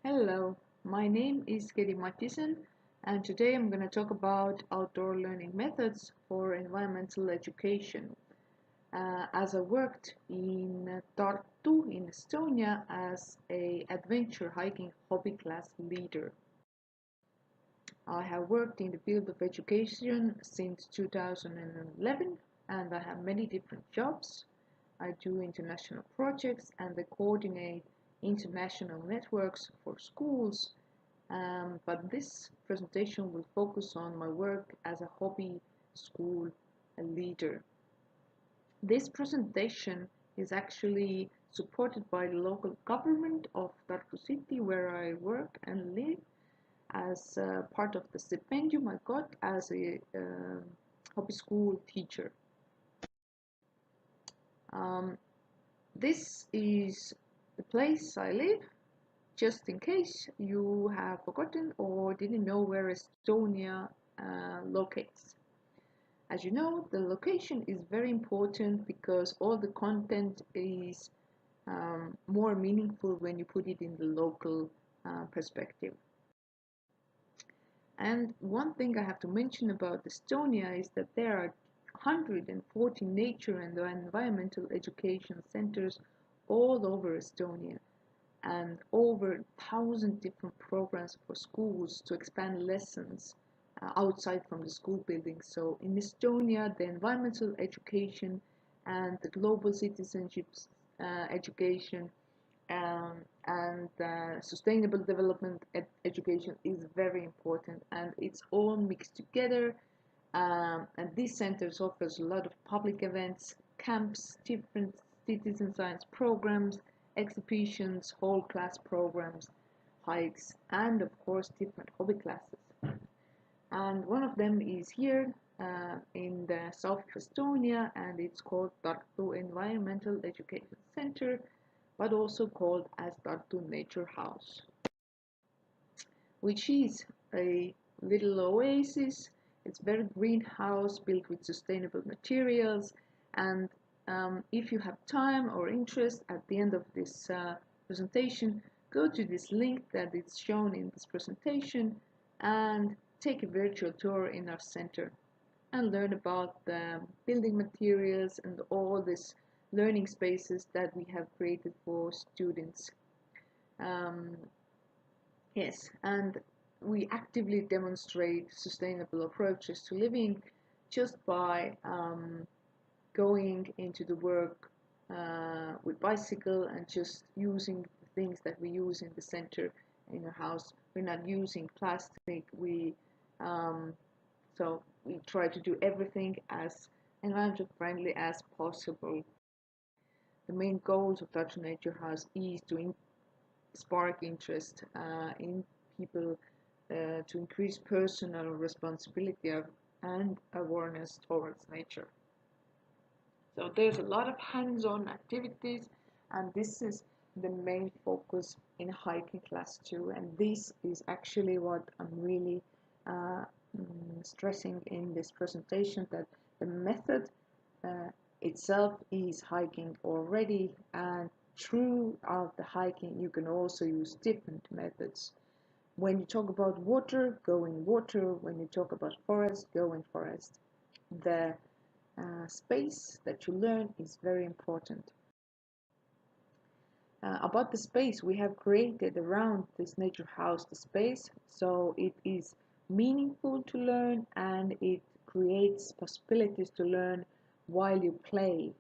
Hello, my name is Kedi Mattisen, and today I'm going to talk about outdoor learning methods for environmental education. As I worked in Tartu in Estonia as a adventure hiking hobby class leader. I have worked in the field of education since 2011 and I have many different jobs. I do international projects and I coordinate international networks for schools. But this presentation will focus on my work as a hobby school leader. This presentation is actually supported by the local government of Tartu City where I work and live as part of the stipendium I got as a hobby school teacher. This is the place I live, just in case you have forgotten or didn't know where Estonia locates. As you know, the location is very important because all the content is more meaningful when you put it in the local perspective. And one thing I have to mention about Estonia is that there are 140 nature and environmental education centers all over Estonia and over 1,000 different programs for schools to expand lessons outside from the school building. So in Estonia, the environmental education and the global citizenship education and sustainable development education is very important, and it's all mixed together. And these centers offers a lot of public events, camps, different citizen science programs, exhibitions, whole class programs, hikes, and of course different hobby classes. And one of them is here in the south of Estonia, and it's called Tartu Environmental Education Center, but also called as Tartu Nature House, which is a little oasis. It's very green house built with sustainable materials, and if you have time or interest at the end of this presentation, go to this link that is shown in this presentation and take a virtual tour in our center and learn about the building materials and all these learning spaces that we have created for students. Yes, and we actively demonstrate sustainable approaches to living just by going into the work with bicycle and just using the things that we use in the center in our house. We're not using plastic. So we try to do everything as environmental friendly as possible. The main goals of Tartu Nature House is to spark interest in people, to increase personal responsibility and awareness towards nature. So there's a lot of hands-on activities, and this is the main focus in hiking class 2, and this is actually what I'm really stressing in this presentation, that the method itself is hiking already, and throughout the hiking you can also use different methods. When you talk about water, go in water. When you talk about forest, go in forest. The space that you learn is very important. About the space, we have created around this nature house the space so it is meaningful to learn, and it creates possibilities to learn while you play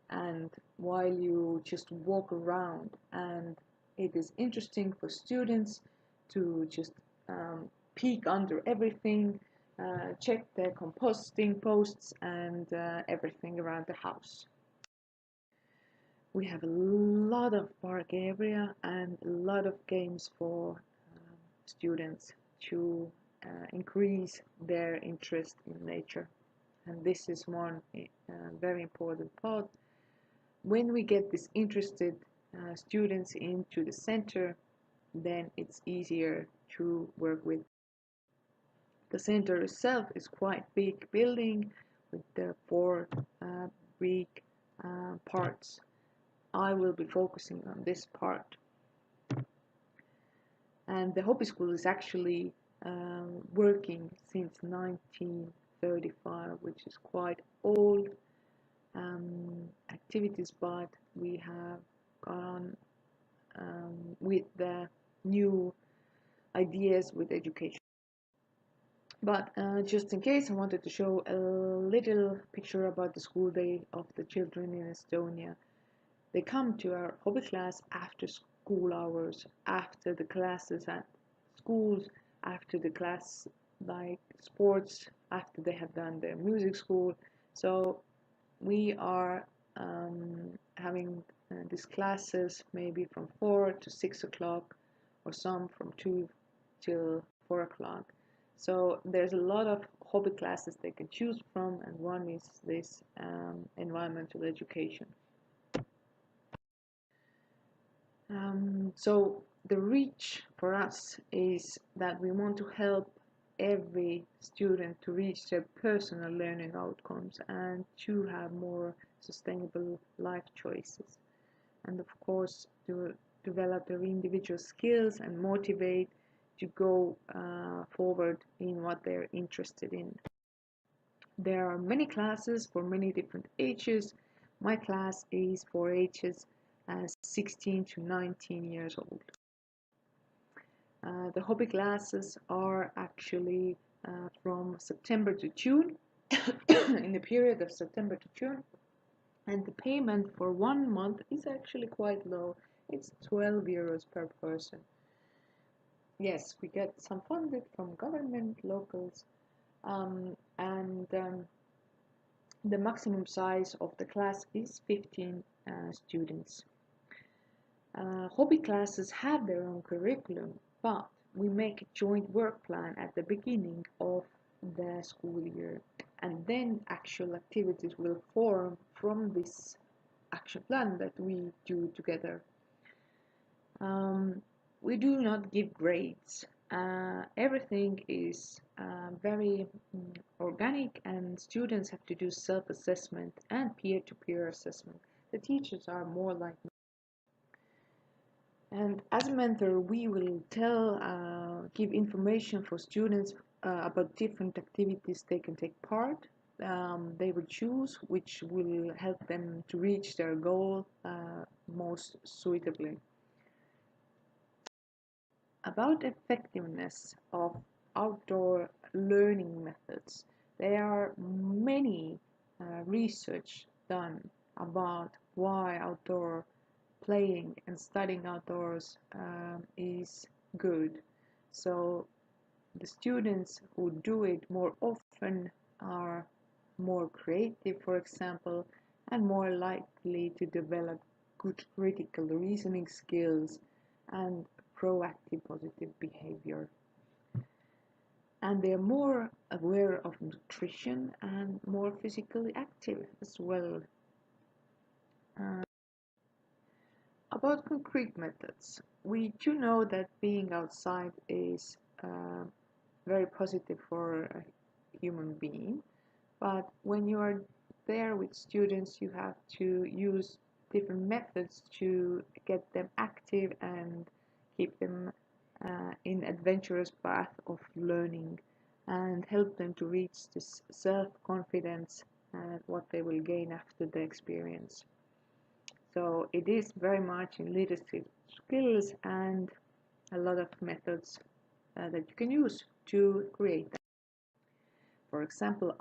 and while you just walk around, and it is interesting for students to just peek under everything, check the composting posts and everything around the house. We have a lot of park area and a lot of games for students to increase their interest in nature. And this is one very important part. When we get these interested students into the center, then it's easier to work with. The center itself is quite big building with the four big parts. I will be focusing on this part. And the hobby school is actually working since 1935, which is quite old activities, but we have gone with the new ideas with education. But just in case, I wanted to show a little picture about the school day of the children in Estonia. They come to our hobby class after school hours, after the classes at schools, after the class like sports, after they have done their music school. So we are having these classes maybe from 4 to 6 o'clock, or some from 2 till 4 o'clock. So there's a lot of hobby classes they can choose from, and one is this environmental education. So the reach for us is that we want to help every student to reach their personal learning outcomes and to have more sustainable life choices. And of course, to develop their individual skills and motivate to go forward in what they're interested in. There are many classes for many different ages. My class is for ages 16 to 19 years old. The hobby classes are actually from September to June, in the period of September to June, and the payment for 1 month is actually quite low. It's 12 euros per person. Yes, we get some funded from government, locals, and the maximum size of the class is 15 students. Hobby classes have their own curriculum, but we make a joint work plan at the beginning of the school year, and then actual activities will form from this action plan that we do together. We do not give grades. Everything is very organic, and students have to do self-assessment and peer-to-peer assessment. The teachers are more like me. And as a mentor, we will give information for students about different activities they can take part. They will choose which will help them to reach their goal most suitably. About effectiveness of outdoor learning methods, there are many research done about why outdoor playing and studying outdoors is good. So the students who do it more often are more creative, for example, and more likely to develop good critical reasoning skills and proactive positive behavior. And they are more aware of nutrition and more physically active as well. About concrete methods, we do know that being outside is very positive for a human being, but when you are there with students, you have to use different methods to get them active and keep them in adventurous path of learning and help them to reach this self-confidence and what they will gain after the experience. So it is very much in leadership skills and a lot of methods that you can use to create that. For example,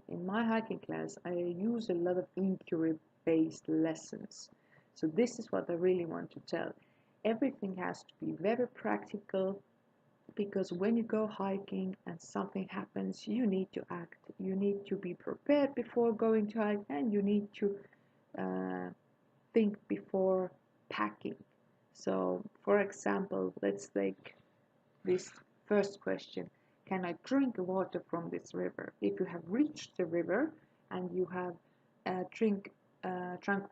in my hiking class, I use a lot of inquiry-based lessons. So this is what I really want to tell. Everything has to be very practical, because when you go hiking and something happens, you need to act. You need to be prepared before going to hike, and you need to think before packing. So, for example, let's take this first question. Can I drink water from this river? If you have reached the river and you have drunk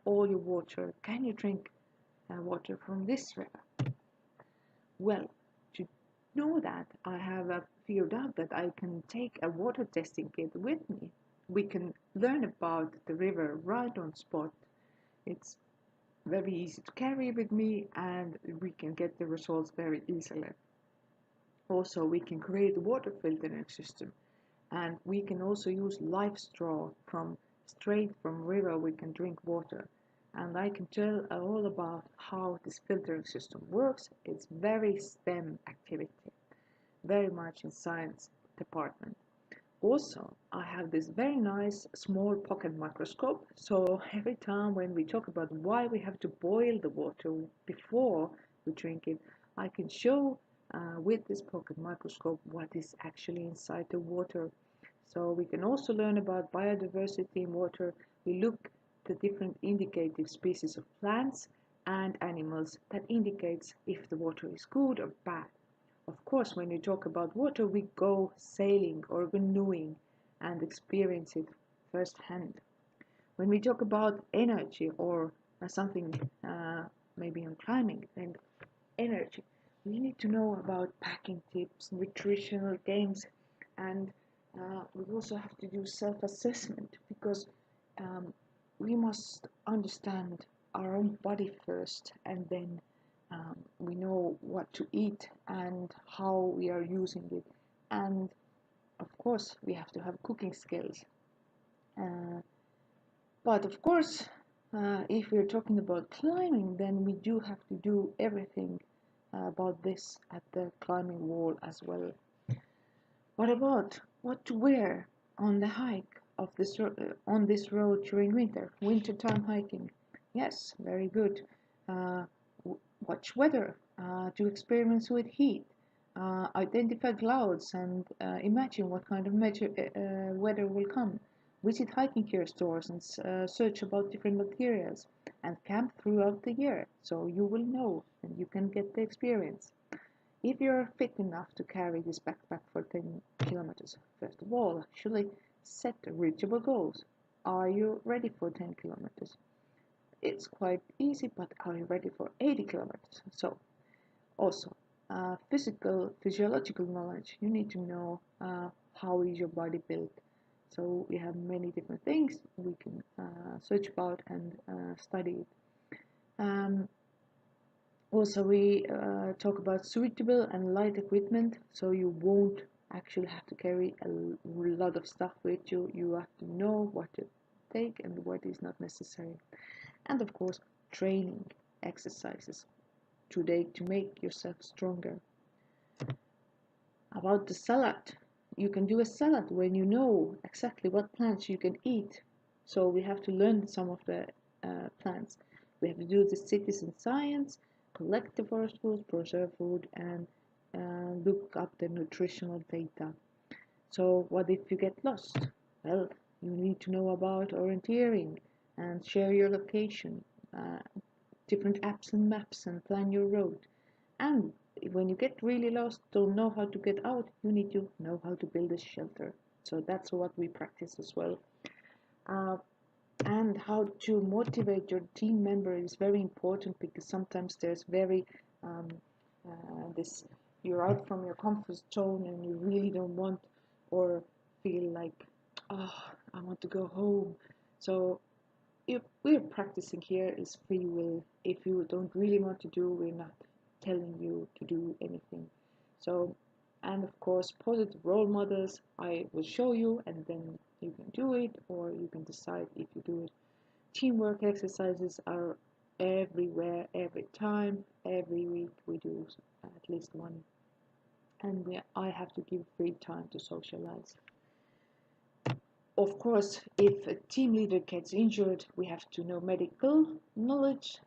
all your water, can you drink water from this river? Well, to know that, I have figured out that I can take a water testing kit with me. We can learn about the river right on spot. It's very easy to carry with me, and we can get the results very easily. Also, we can create a water filtering system, and we can also use live straw from straight from river. We can drink water, and I can tell all about how this filtering system works. It's very STEM activity, very much in science department. Also, I have this very nice small pocket microscope. So every time when we talk about why we have to boil the water before we drink it, I can show with this pocket microscope what is actually inside the water. So we can also learn about biodiversity in water. We look the different indicative species of plants and animals that indicates if the water is good or bad. Of course, when you talk about water, we go sailing or canoeing and experience it firsthand. When we talk about energy or something maybe on climbing and energy, we need to know about packing tips, nutritional games, and we also have to do self-assessment because um, we must understand our own body first, and then we know what to eat and how we are using it. And of course, we have to have cooking skills. Uh, but of course, if we're talking about climbing, then we do have to do everything about this at the climbing wall as well. What about what to wear on the hike of this on this road during wintertime hiking? Yes, very good. Uh, watch weather, do experiments with heat, identify clouds, and imagine what kind of weather will come. Visit hiking gear stores and search about different materials, and camp throughout the year, so you will know and you can get the experience. If you're fit enough to carry this backpack for 10 kilometers, first of all, actually set reachable goals. Are you ready for 10 kilometers? It's quite easy, but are you ready for 80 kilometers? So, also, physiological knowledge. You need to know how is your body built. So we have many different things we can search about and study it. Um, Also, we talk about suitable and light equipment, so you won't actually have to carry a lot of stuff with you. You have to know what to take and what is not necessary. And of course, training exercises today to make yourself stronger. About the salad, you can do a salad when you know exactly what plants you can eat. So we have to learn some of the plants. We have to do the citizen science, collect the forest food, preserve food, and look up the nutritional data. So what if you get lost? Well, you need to know about orienteering and share your location, uh, different apps and maps, and plan your route. And when you get really lost, don't know how to get out, you need to know how to build a shelter. So that's what we practice as well. Uh, and how to motivate your team member is very important because sometimes there's very um, this you're out from your comfort zone and you really don't want or feel like oh I want to go home. So if we're practicing here is free will. If you don't really want to do, we're not telling you to do anything. So, and of course, positive role models, I will show you and then you can do it or you can decide if you do it. Teamwork exercises are everywhere, every time, every week we do at least one. And I have to give free time to socialize. Of course, if a team leader gets injured, we have to know medical knowledge,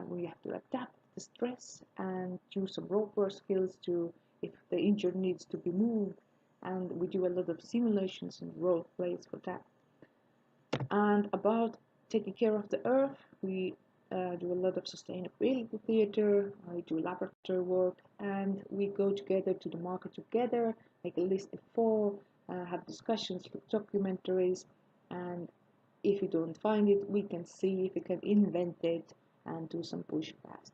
we have to adapt the stress and do some rope skills to if the injured needs to be moved, and we do a lot of simulations and role plays for that. And about taking care of the earth, we do a lot of sustainability theater, I do laboratory work, and we go together to the market together, make a list of four, have discussions, look documentaries, and if we don't find it, we can see if we can invent it and do some push fast.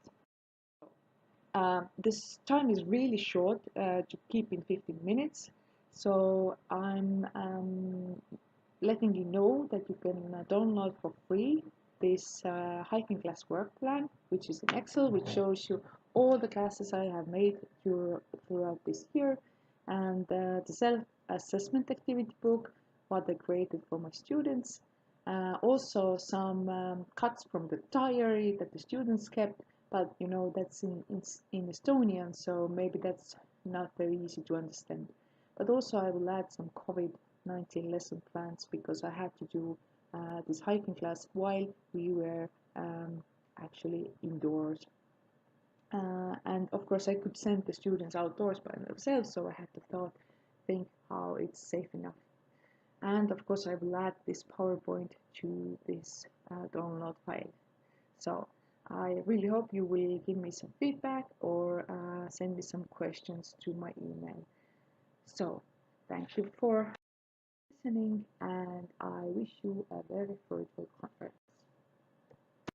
This time is really short to keep in 15 minutes, so I'm letting you know that you can download for free this hiking class work plan, which is in Excel, which shows you all the classes I have made throughout this year, and the self-assessment activity book, what I created for my students. Also some cuts from the diary that the students kept, but that's in Estonian, so maybe that's not very easy to understand. But also I will add some COVID-19 lesson plans because I had to do this hiking class while we were actually indoors. And of course, I could send the students outdoors by themselves, so I had to think how it's safe enough. And of course, I will add this PowerPoint to this download file. So I really hope you will give me some feedback or send me some questions to my email. So thank you for listening, and I wish you a very fruitful conference.